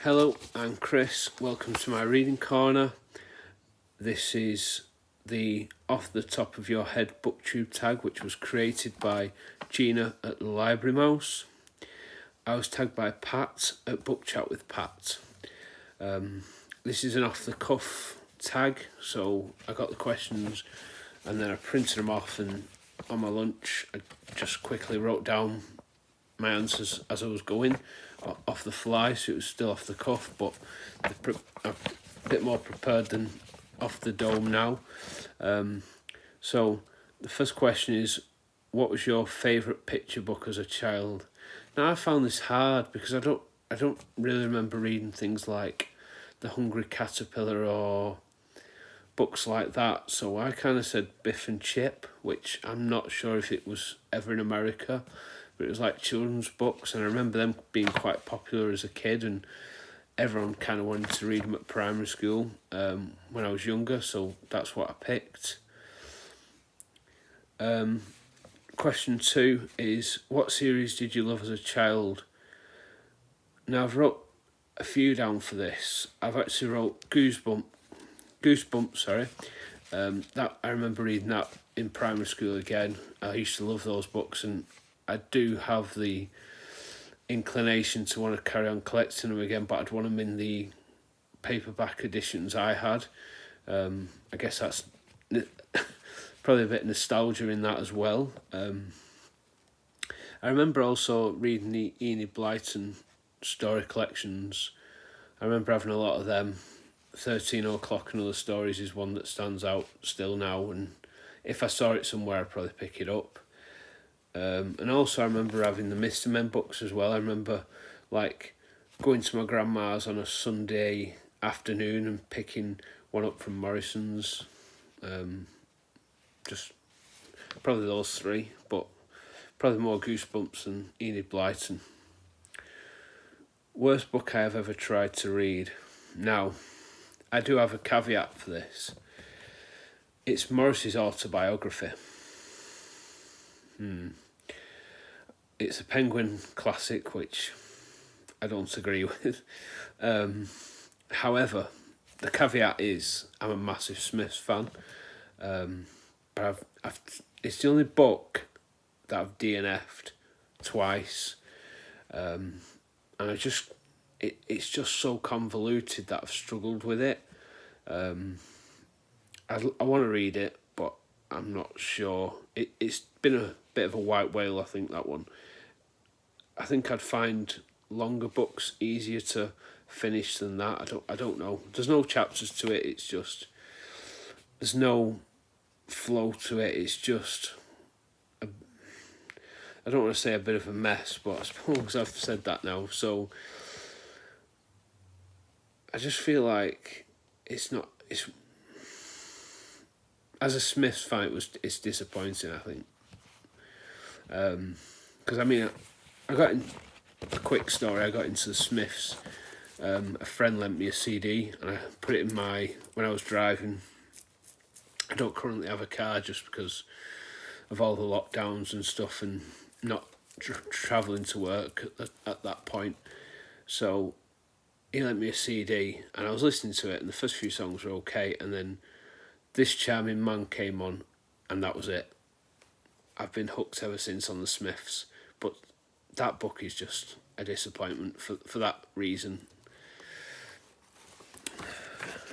Hello, I'm Chris. Welcome to my reading corner. This is the Off the Top of Your Head Booktube tag, which was created by Gina at the Library Mouse. I was tagged by Pat at Book Chat with Pat. This is an off-the-cuff tag, so I got the questions and then I printed them off, and on my lunch I just quickly wrote down my answers as I was going off the fly, so it was still off the cuff, but a bit more prepared than off the dome now. So the first question is, what was your favourite picture book as a child? Now I found this hard because I don't really remember reading things like The Hungry Caterpillar or books like that, so I kind of said Biff and Chip, which I'm not sure if it was ever in America, but it was like children's books, and I remember them being quite popular as a kid, and everyone kind of wanted to read them at primary school when I was younger, so that's what I picked. Question 2 is, what series did you love as a child? Now I've wrote a few down for this. I've actually wrote Goosebumps. That I remember reading that in primary school again. I used to love those books, and I do have the inclination to want to carry on collecting them again, but I'd want them in the paperback editions I had. I guess that's probably a bit of nostalgia in that as well. I remember also reading the Enid Blyton story collections. I remember having a lot of them. 13 O'Clock and Other Stories is one that stands out still now, and if I saw it somewhere I'd probably pick it up. And also I remember having the Mr. Men books as well. I remember like going to my grandma's on a Sunday afternoon and picking one up from Morrison's. Just probably those three, but probably more Goosebumps than Enid Blyton. Worst book I have ever tried to read. Now, I do have a caveat for this. It's Morris's autobiography. It's a Penguin classic, which I don't agree with. However, the caveat is I'm a massive Smiths fan. But it's the only book that I've DNF'd twice. And it's just so convoluted that I've struggled with it. I want to read it, but I'm not sure. It's been a bit of a white whale, I think, that one. I think I'd find longer books easier to finish than that. I don't know. There's no chapters to it. It's just, there's no flow to it. It's just I don't want to say a bit of a mess, but I suppose I've said that now. So I just feel like it's as a Smiths fan, it's disappointing, I think. Because I mean, I got in a quick story. I got into the Smiths. A friend lent me a CD, and I put it in when I was driving. I don't currently have a car just because of all the lockdowns and stuff, and not travelling to work at that point. So he lent me a CD, and I was listening to it, and the first few songs were okay, and then This Charming Man came on, and that was it. I've been hooked ever since on the Smiths, but that book is just a disappointment for that reason.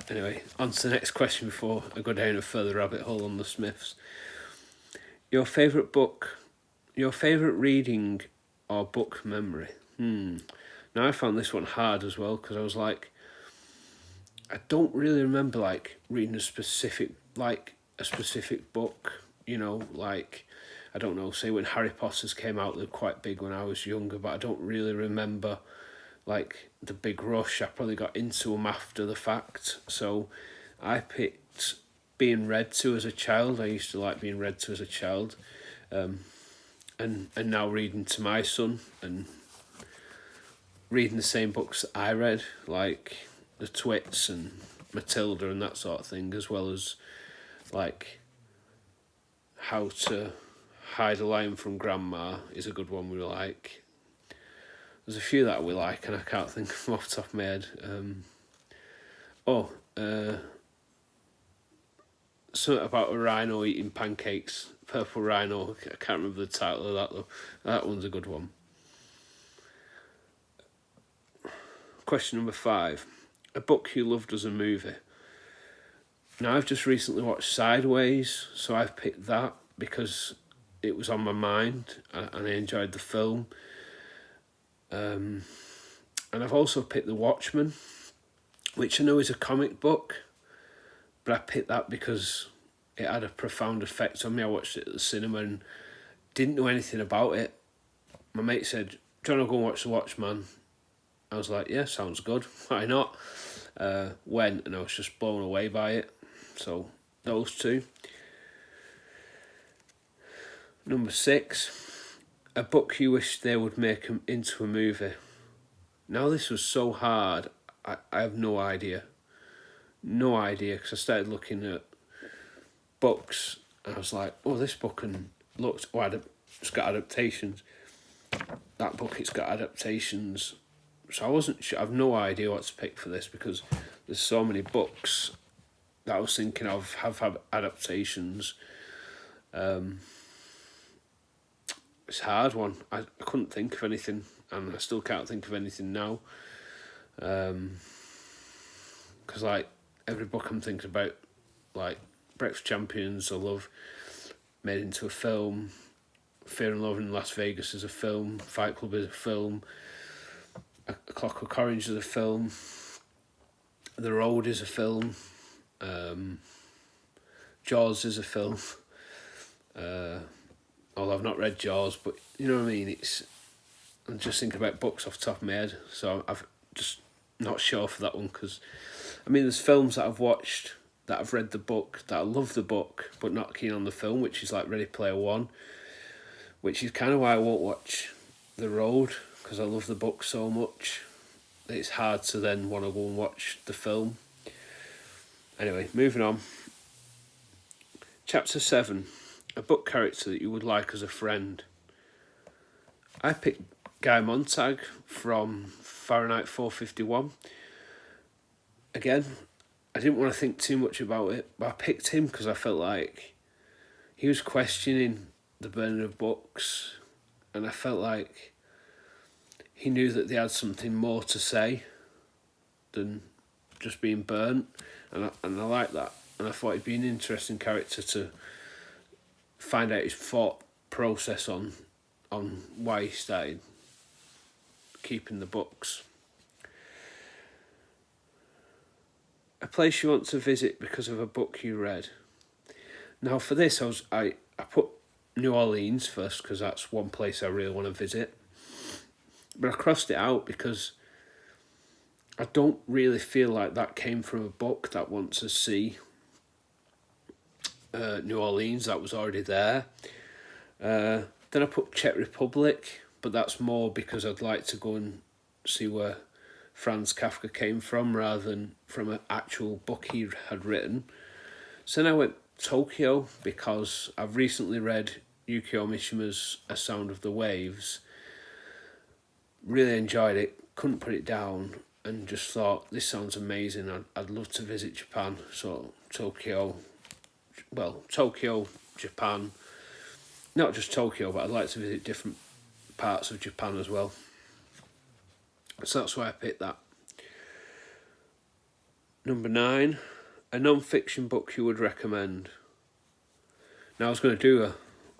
Anyway, on to the next question before I go down a further rabbit hole on the Smiths. Your favourite book, your favourite reading or book memory? Now I found this one hard as well, because I was like, I don't really remember like reading a specific book, you know, like, I don't know, say when Harry Potter's came out, they were quite big when I was younger, but I don't really remember like the big rush. I probably got into them after the fact. So I picked being read to as a child. I used to like being read to as a child, and now reading to my son and reading the same books that I read, like The Twits and Matilda and that sort of thing, as well as like How to Hide a Lion from Grandma is a good one we like. There's a few that we like, and I can't think of them off the top of my head. Something about a rhino eating pancakes. Purple Rhino. I can't remember the title of that though. That one's a good one. Question number 5. A book you loved as a movie. Now, I've just recently watched Sideways, so I've picked that because it was on my mind and I enjoyed the film. And I've also picked The Watchmen, which I know is a comic book, but I picked that because it had a profound effect on me. I watched it at the cinema and didn't know anything about it. My mate said, "Do you want to go and watch The Watchmen?" I was like, yeah, sounds good. Why not? Went, and I was just blown away by it. So, those two. Number 6. A book you wish they would make into a movie. Now, this was so hard. I have no idea. No idea, because I started looking at books, and I was like, oh, this book it's got adaptations. That book, it's got adaptations. So I wasn't sure. I've no idea what to pick for this because there's so many books that I was thinking of have had adaptations. It's a hard one. I couldn't think of anything, and I still can't think of anything now. Because like every book I'm thinking about, like Breakfast Champions, I love, made into a film. Fear and Loathing in Las Vegas is a film. Fight Club is a film. A Clockwork Orange is a film. The Road is a film. Jaws is a film. Although I've not read Jaws, but you know what I mean. I'm just thinking about books off the top of my head, so I've just not sure for that one because, I mean, there's films that I've watched that I've read the book that I love the book but not keen on the film, which is like Ready Player One, which is kind of why I won't watch The Road because I love the book so much. It's hard to then want to go and watch the film. Anyway, moving on. Chapter 7. A book character that you would like as a friend. I picked Guy Montag from Fahrenheit 451. Again, I didn't want to think too much about it, but I picked him because I felt like he was questioning the burning of books, and I felt like he knew that they had something more to say than just being burnt, and I like that, and I thought he'd be an interesting character to find out his thought process on why he started keeping the books. A place you want to visit because of a book you read. Now for this, I put New Orleans first because that's one place I really want to visit. But I crossed it out because I don't really feel like that came from a book that wants to see New Orleans. That was already there. Then I put Czech Republic, but that's more because I'd like to go and see where Franz Kafka came from rather than from an actual book he had written. So then I went Tokyo because I've recently read Yukio Mishima's A Sound of the Waves. Really enjoyed it, couldn't put it down, and just thought, this sounds amazing. I'd love to visit Japan. So Tokyo, Japan, not just Tokyo, but I'd like to visit different parts of Japan as well. So that's why I picked that. Number 9, a non-fiction book you would recommend. Now I was going to do a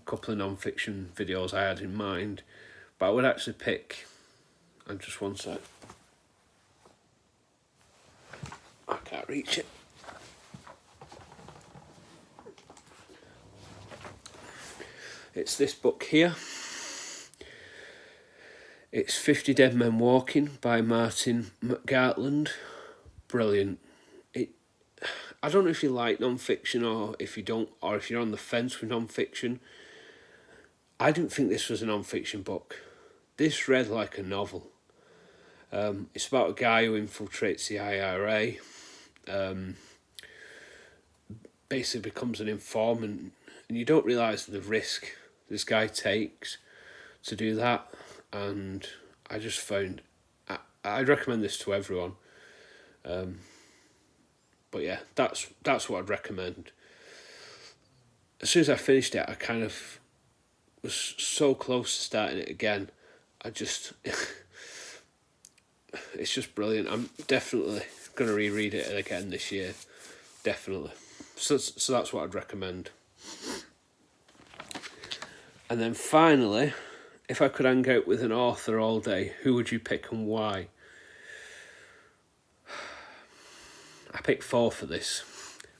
couple of non-fiction videos I had in mind, but I would actually pick, and just one sec, I can't reach it. It's this book here. It's 50 Dead Men Walking by Martin McGartland. Brilliant. I don't know if you like non-fiction or if you don't, or if you're on the fence with non-fiction. I didn't think this was a non-fiction book. This read like a novel. It's about a guy who infiltrates the IRA, basically becomes an informant, and you don't realise the risk this guy takes to do that. And I just found I'd recommend this to everyone. But yeah, that's what I'd recommend. As soon as I finished it, I kind of was so close to starting it again. It's just brilliant. I'm definitely going to reread it again this year. Definitely. So that's what I'd recommend. And then finally, if I could hang out with an author all day, who would you pick and why? I picked 4 for this.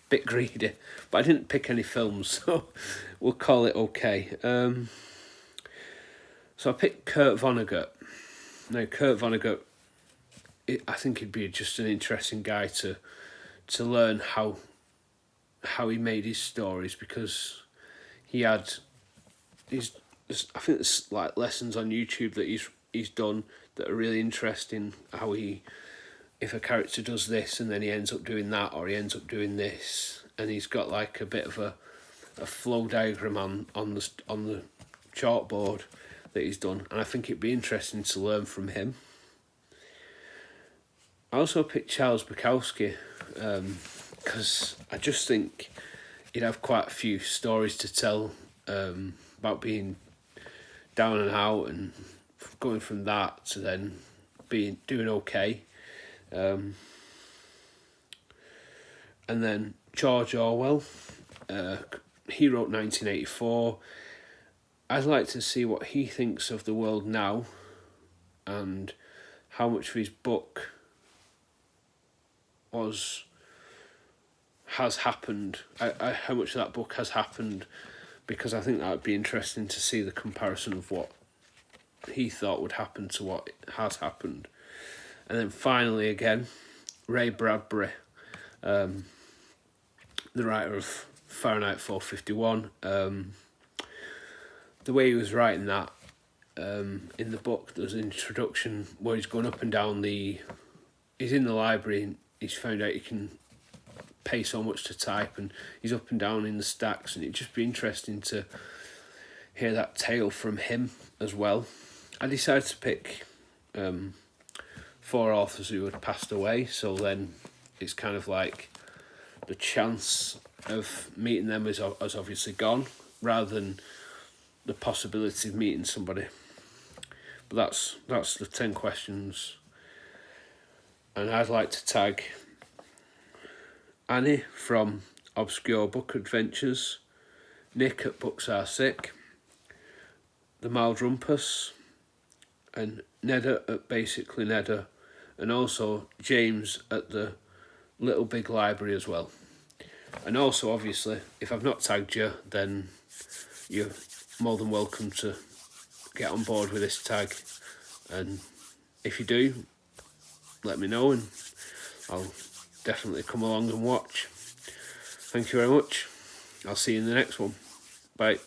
Bit greedy, but I didn't pick any films, so we'll call it okay. So I picked Kurt Vonnegut. Now, Kurt Vonnegut, I think he'd be just an interesting guy to learn how he made his stories, because he had I think there's like lessons on YouTube that he's done that are really interesting. How if a character does this and then he ends up doing that, or he ends up doing this, and he's got like a bit of a flow diagram on the chalkboard that he's done, and I think it'd be interesting to learn from him. I also picked Charles Bukowski because I just think he'd have quite a few stories to tell about being down and out and going from that to then doing okay. And then George Orwell, he wrote 1984. I'd like to see what he thinks of the world now and how much of his book has happened. How much of that book has happened, because I think that would be interesting to see the comparison of what he thought would happen to what has happened. And then finally, again, Ray Bradbury, the writer of Fahrenheit 451. The way he was writing that, in the book, there's an introduction where he's going up and down he's in the library and he's found out he can pay so much to type, and he's up and down in the stacks, and it'd just be interesting to hear that tale from him as well. I decided to pick 4 authors who had passed away, so then it's kind of like the chance of meeting them is obviously gone, rather than the possibility of meeting somebody. But that's the 10 questions. And I'd like to tag Annie from Obscure Book Adventures, Nick at Books Are Sick, the Mild Rumpus, and Neda at Basically Neda, and also James at the Little Big Library as well. And also, obviously, if I've not tagged you, then you're more than welcome to get on board with this tag. And if you do, let me know and I'll definitely come along and watch. Thank you very much. I'll see you in the next one. Bye.